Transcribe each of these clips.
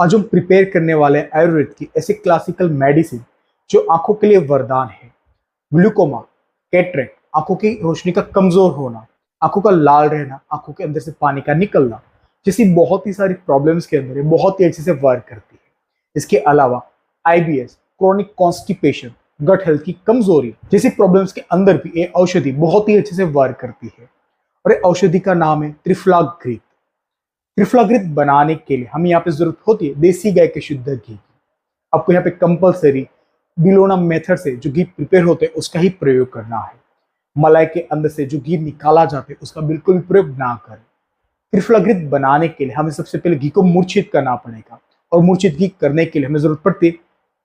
आज हम प्रिपेयर करने वाले हैं आयुर्वेद की ऐसे क्लासिकल मेडिसिन जो आंखों के लिए वरदान है। ग्लूकोमा, कैटरेक्ट, आंखों की रोशनी का कमजोर होना, आंखों का लाल रहना, आंखों के अंदर से पानी का निकलना जैसी बहुत ही सारी प्रॉब्लम्स के अंदर ये बहुत ही अच्छे से वर्क करती है। इसके अलावा IBS, chronic constipation, gut health की कमजोरी जैसी प्रॉब्लम्स के अंदर भी ये औषधि बहुत ही अच्छे से वर्क करती है। और ये औषधि का नाम है त्रिफ्लाग्रित। त्रिफ्लाग्रित बनाने के लिए हमें यहाँ पे जरूरत होती है देसी गाय के शुद्ध घी की। आपको यहाँ पे कंपलसरी बिलोना मेथड से जो घी प्रिपेयर होते हैं उसका ही प्रयोग करना है। मलाई के अंदर से जो घी निकाला जाता है उसका बिल्कुल भी प्रयोग ना करें। त्रिफ्लाग्रित बनाने के लिए हमें सबसे पहले घी को मूर्छित करना पड़ेगा, और मूर्छित घी करने के लिए हमें जरूरत पड़ती है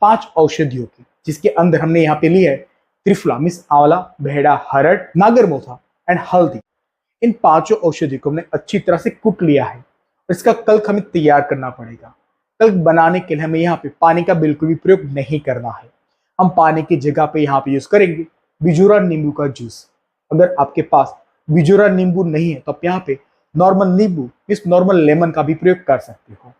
5 औषधियों की, जिसके अंदर हमने यहाँ पे लिया है त्रिफला मीन्स आंवला, भेड़ा, हरड़, नागरमोथा एंड हल्दी। इन पांचों औषधि को हमने अच्छी तरह से कूट लिया है। इसका कल्क हमें तैयार करना पड़ेगा। कल्क बनाने के लिए हमें यहाँ पे पानी का बिल्कुल भी प्रयोग नहीं करना है। हम पानी की जगह पे यहाँ पे यूज करेंगे बिजूरा नींबू का जूस। अगर आपके पास बिजूरा नींबू नहीं है तो आप यहाँ पे नॉर्मल नींबू मीन्स नॉर्मल लेमन का भी प्रयोग कर सकते हो।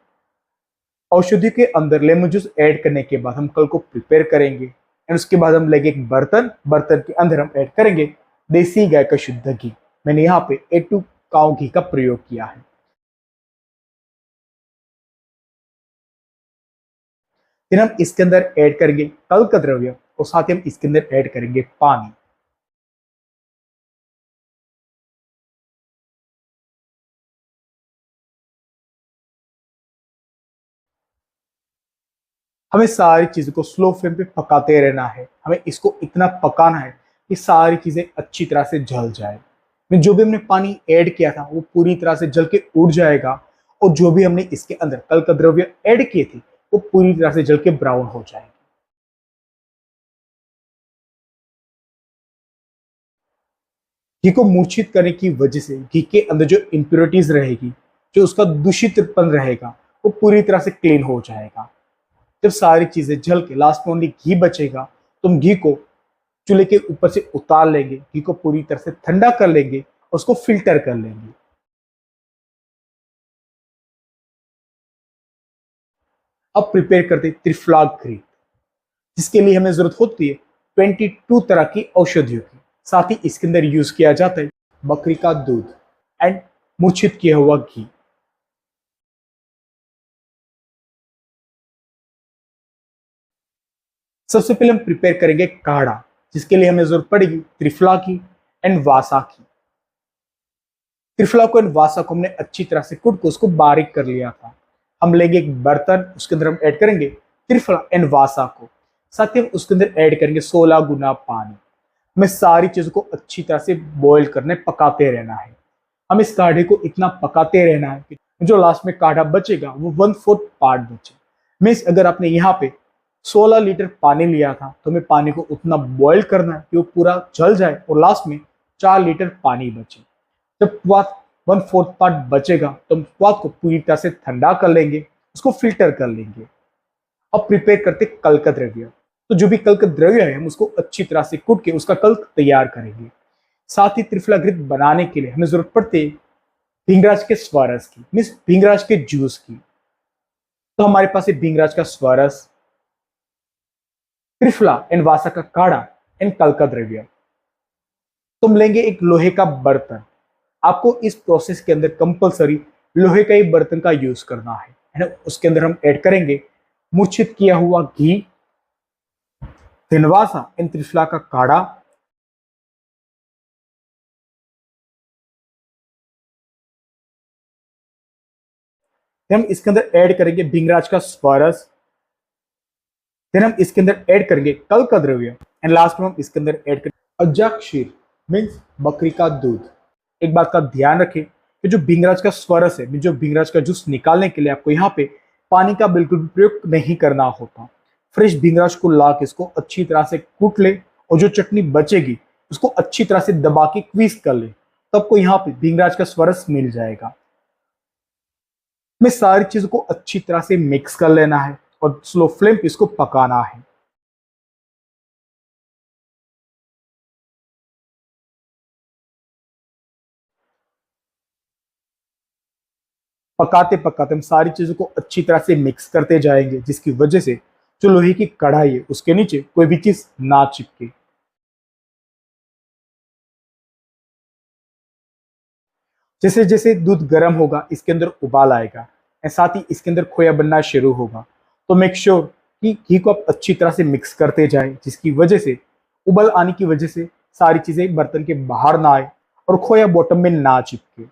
औषधि के अंदर लेमन जूस ऐड करने के बाद हम कल को प्रिपेयर करेंगे, एंड उसके बाद हम लेंगे एक बर्तन। बर्तन के अंदर हम ऐड करेंगे देसी गाय का शुद्ध घी। मैंने यहाँ पे A2 काऊ घी का प्रयोग किया है। फिर हम इसके अंदर ऐड करेंगे कल्क द्रव्य, और साथ ही हम इसके अंदर ऐड करेंगे पानी। हमें सारी चीजों को स्लो फ्लेम पे पकाते रहना है। हमें इसको इतना पकाना है कि सारी चीजें अच्छी तरह से जल जाए। जो भी हमने पानी ऐड किया था वो पूरी तरह से जल के उड़ जाएगा, और जो भी हमने इसके अंदर कल्क द्रव्य ऐड किए थे वो पूरी तरह से जल के ब्राउन हो जाएंगे। घी को मूर्छित करने की वजह से घी के अंदर जो इम्प्योरिटीज रहेगी, जो उसका दूषितपन रहेगा, वो पूरी तरह से क्लीन हो जाएगा। जब सारी चीजें जल के लास्ट में ओनली घी बचेगा, तो हम घी को चूल्हे के ऊपर से उतार लेंगे, घी को पूरी तरह से ठंडा कर लेंगे और उसको फिल्टर कर लेंगे। अब प्रिपेयर करते हैं त्रिफला घी, जिसके लिए हमें जरूरत होती है 22 तरह की औषधियों की। साथ ही इसके अंदर यूज किया जाता है बकरी का दूध एंड मूर्छित किया हुआ घी। सबसे पहले हम प्रिपेयर करेंगे काढ़ा, जिसके लिए हमें जरूरत पड़ेगी त्रिफला की एंड वासा की। त्रिफला को एंड वासा को हमने अच्छी तरह से कूट को उसको बारीक कर लिया था। हम लेंगे एक बर्तन, उसके अंदर हम ऐड करेंगे त्रिफला एंड वासा को। साथ ही हम उसके अंदर ऐड करेंगे 16 गुना पानी। हमें सारी चीजों को अच्छी तरह से बॉईल करने, पकाते रहना है। हम इस काढ़े को इतना पकाते रहना है कि जो लास्ट में काढ़ा बचेगा वो 1/4 पार्ट बचे। मीन्स अगर आपने यहाँ पे 16 लीटर पानी लिया था तो हमें पानी को उतना बॉईल करना है कि वो पूरा जल जाए और लास्ट में 4 लीटर पानी बचे। जब स्वाद 1/4 पार्ट बचेगा तो हम स्वाद को पूरी तरह से ठंडा कर लेंगे, उसको फिल्टर कर लेंगे। अब प्रिपेयर करते कल्क द्रव्य। तो जो भी कल्क द्रव्य है हम उसको अच्छी तरह से कूट के उसका कल्क तैयार करेंगे। साथ ही त्रिफलाग्रित बनाने के लिए हमें जरूरत पड़ती है भृंगराज के स्वरस की मीन्स भृंगराज के जूस की। तो हमारे पास है भृंगराज का स्वरस, त्रिफला एंड वासा का काढ़ा एंड कल्का द्रव्य। तुम लेंगे एक लोहे का बर्तन। आपको इस प्रोसेस के अंदर कंपलसरी लोहे का ही बर्तन का यूज करना है ना। उसके अंदर हम ऐड करेंगे मूर्छित किया हुआ घी, फिनवासा एंड त्रिफला का काढ़ा, फिर हम इसके अंदर ऐड करेंगे भृंगराज का स्वरस, फिर हम इसके अंदर ऐड करेंगे कल का द्रव्य, एंड लास्ट में हम इसके अंदर ऐड करेंगे अज्जा क्षीर मीन्स बकरी का दूध। एक बात का ध्यान रखें कि जो भृंगराज का स्वरस है, जो भृंगराज का जूस निकालने के लिए आपको यहाँ पे पानी का बिल्कुल भी प्रयोग नहीं करना होता। फ्रेश भृंगराज को ला के इसको अच्छी तरह से कूट ले, और जो चटनी बचेगी उसको अच्छी तरह से दबा के क्वीज कर ले, तो आपको यहाँ पे भृंगराज का स्वरस मिल जाएगा। हमें सारी चीजों को अच्छी तरह से मिक्स कर लेना है और स्लो फ्लेम पे इसको पकाना है। पकाते पकाते हम सारी चीजों को अच्छी तरह से मिक्स करते जाएंगे, जिसकी वजह से जो लोहे की कढ़ाई है उसके नीचे कोई भी चीज ना चिपके। जैसे जैसे दूध गर्म होगा इसके अंदर उबाल आएगा और साथ ही इसके अंदर खोया बनना शुरू होगा। तो मेक श्योर कि घी को आप अच्छी तरह से मिक्स करते जाएं, जिसकी वजह से उबल आने की वजह से सारी चीजें बर्तन के बाहर ना आए और खोया बॉटम में ना चिपके।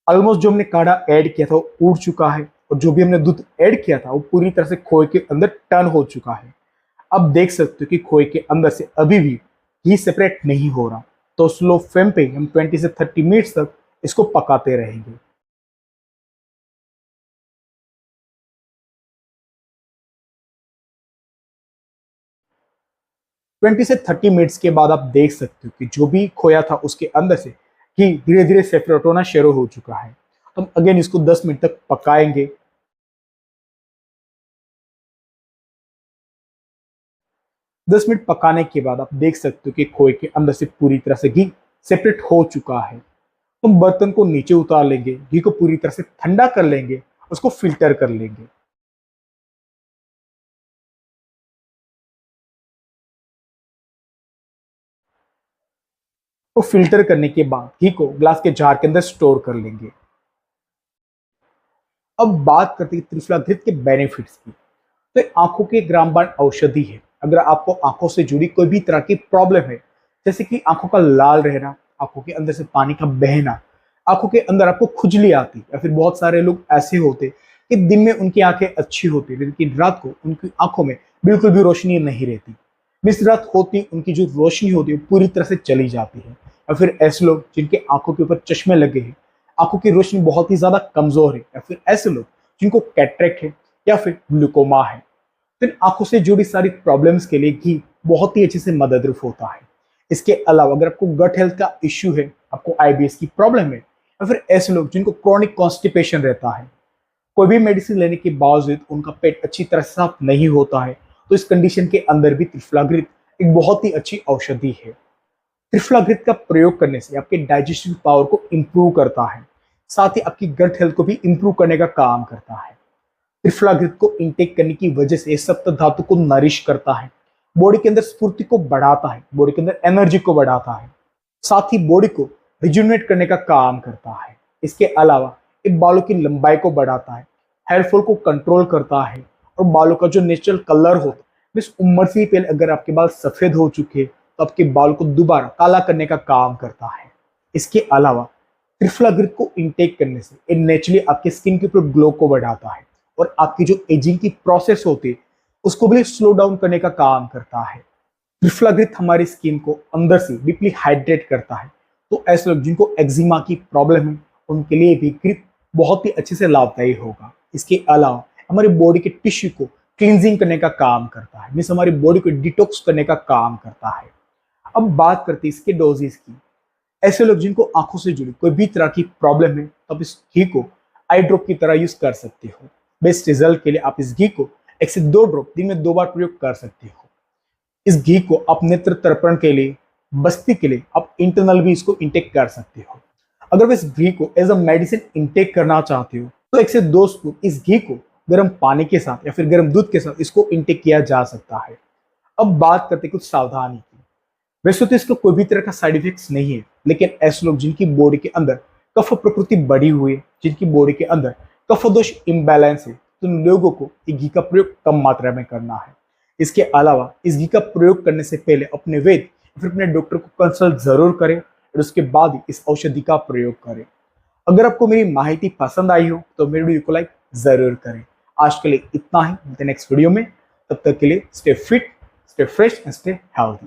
ऑलमोस्ट जो हमने काढ़ा ऐड किया था वो उड़ चुका है और जो भी हमने दूध ऐड किया था वो पूरी तरह से खोए के अंदर टर्न हो चुका है। अब देख सकते हो कि खोए के अंदर से अभी भी घी सेपरेट नहीं हो रहा। तो स्लो फ्लेम पे हम 20 से 30 मिनट्स तक इसको पकाते रहेंगे। 20 से 30 मिनट्स के बाद आप देख सकते हो कि जो भी खोया था उसके अंदर से घी धीरे धीरे सेपरेट होना शुरू हो चुका है। हम अगेन इसको 10 मिनट तक पकाएंगे। 10 मिनट पकाने के बाद आप देख सकते हो कि खोए के अंदर से पूरी तरह से घी सेपरेट हो चुका है। हम बर्तन को नीचे उतार लेंगे, घी को पूरी तरह से ठंडा कर लेंगे, उसको फिल्टर कर लेंगे। तो फिल्टर करने के बाद घी को ग्लास के जार के अंदर स्टोर कर लेंगे। अब बात करते हैं त्रिफला घृत के बेनिफिट्स की। तो ये आंखों के एक रामबाण औषधि है। अगर आपको आंखों से जुड़ी कोई भी तरह की प्रॉब्लम है, जैसे कि आंखों का लाल रहना, आंखों के अंदर से पानी का बहना, आंखों के अंदर आपको खुजली आती, या फिर बहुत सारे लोग ऐसे होते कि दिन में उनकी आंखें अच्छी होती लेकिन रात को उनकी आंखों में बिल्कुल भी रोशनी नहीं रहती, मिस रात होती उनकी जो रोशनी होती है वो पूरी तरह से चली जाती है। या फिर ऐसे लोग जिनके आंखों के ऊपर चश्मे लगे हैं, आंखों की रोशनी बहुत ही ज्यादा कमजोर है, या फिर ऐसे लोग जिनको कैटरेक्ट है या फिर ग्लूकोमा है। तो इन आंखों से जुड़ी सारी प्रॉब्लम्स के लिए घी बहुत ही अच्छे से मददरूप होता है। इसके अलावा अगर आपको गट हेल्थ का इश्यू है, आपको आईबीएस की प्रॉब्लम है, या फिर ऐसे लोग जिनको क्रॉनिक कॉन्स्टिपेशन रहता है, कोई भी मेडिसिन लेने के बावजूद उनका पेट अच्छी तरह से साफ नहीं होता है, तो इस कंडीशन के अंदर भी त्रिफला घृत एक बहुत ही अच्छी औषधि है। त्रिफला घृत का प्रयोग करने से आपके डाइजेस्टिव पावर को इम्प्रूव करता है, साथ ही आपकी गट हेल्थ को भी इम्प्रूव करने का काम करता है। त्रिफला घृत को इंटेक करने की वजह से सप्त धातु को नरिश करता है, बॉडी के अंदर स्फूर्ति को बढ़ाता है, बॉडी के अंदर एनर्जी को बढ़ाता है, साथ ही बॉडी को रिजुनेट करने का काम करता है। इसके अलावा एक बालों की लंबाई को बढ़ाता है, हेयर फॉल को कंट्रोल करता है और बालों का जो नेचुरल कलर होता है, इस उम्र से ही पहले अगर आपके बाल सफेद हो चुके तो आपके बाल को दोबारा काला करने का काम करता है। इसके अलावा त्रिफला घृत को इंटेक करने से ये नेचुरली आपके स्किन के ऊपर ग्लो को बढ़ाता है और आपकी जो एजिंग की प्रोसेस होती है उसको भी स्लो डाउन करने का काम करता है। त्रिफला घृत हमारी स्किन को अंदर से डीपली हाइड्रेट करता है। तो ऐसे लोग जिनको एक्जिमा की प्रॉब्लम है उनके लिए भी घृत बहुत ही अच्छे से लाभदायी होगा। इसके अलावा हमारी बॉडी के टिश्यू को क्लींजिंग करने का काम करता है, मीन्स हमारी बॉडी को डिटॉक्स करने का काम करता है। अब बात करते हैं इसके डोजेस की। ऐसे लोग जिनको आंखों से जुड़ी कोई भी तरह की प्रॉब्लम है, तो आप इस घी को आई ड्रॉप की तरह यूज कर सकते हो। बेस्ट रिजल्ट के लिए आप इस घी को 1 से 2 ड्रॉप दिन में 2 बार प्रयोग कर सकते हो। इस घी को आप नेत्र तर्पण के लिए, बस्ती के लिए आप इंटरनल भी इसको इंटेक कर सकते हो। अगर आप इस घी को एज अ मेडिसिन इंटेक करना चाहते हो तो 1 से 2 स्पून इस घी को गर्म पानी के साथ या फिर गर्म दूध के साथ इसको इंटेक किया जा सकता है। अब बात करते हैं कुछ सावधानी की। वैसे तो इसका कोई भी तरह का साइड इफेक्ट्स नहीं है, लेकिन ऐसे लोग जिनकी बॉडी के अंदर कफ प्रकृति बढ़ी हुई है, जिनकी बॉडी के अंदर कफ दोष इम्बैलेंस है, तो उन लोगों को ये घी का प्रयोग कम मात्रा में करना है। इसके अलावा इस घी का प्रयोग करने से पहले अपने वैद्य या फिर अपने डॉक्टर को कंसल्ट जरूर करें और उसके बाद ही इस औषधि का प्रयोग करें। अगर आपको मेरी माहिती पसंद आई हो तो मेरे वीडियो को लाइक जरूर करें। आज के लिए इतना ही, मिलते हैं नेक्स्ट वीडियो में। तब तक के लिए stay fit, stay fresh and stay healthy.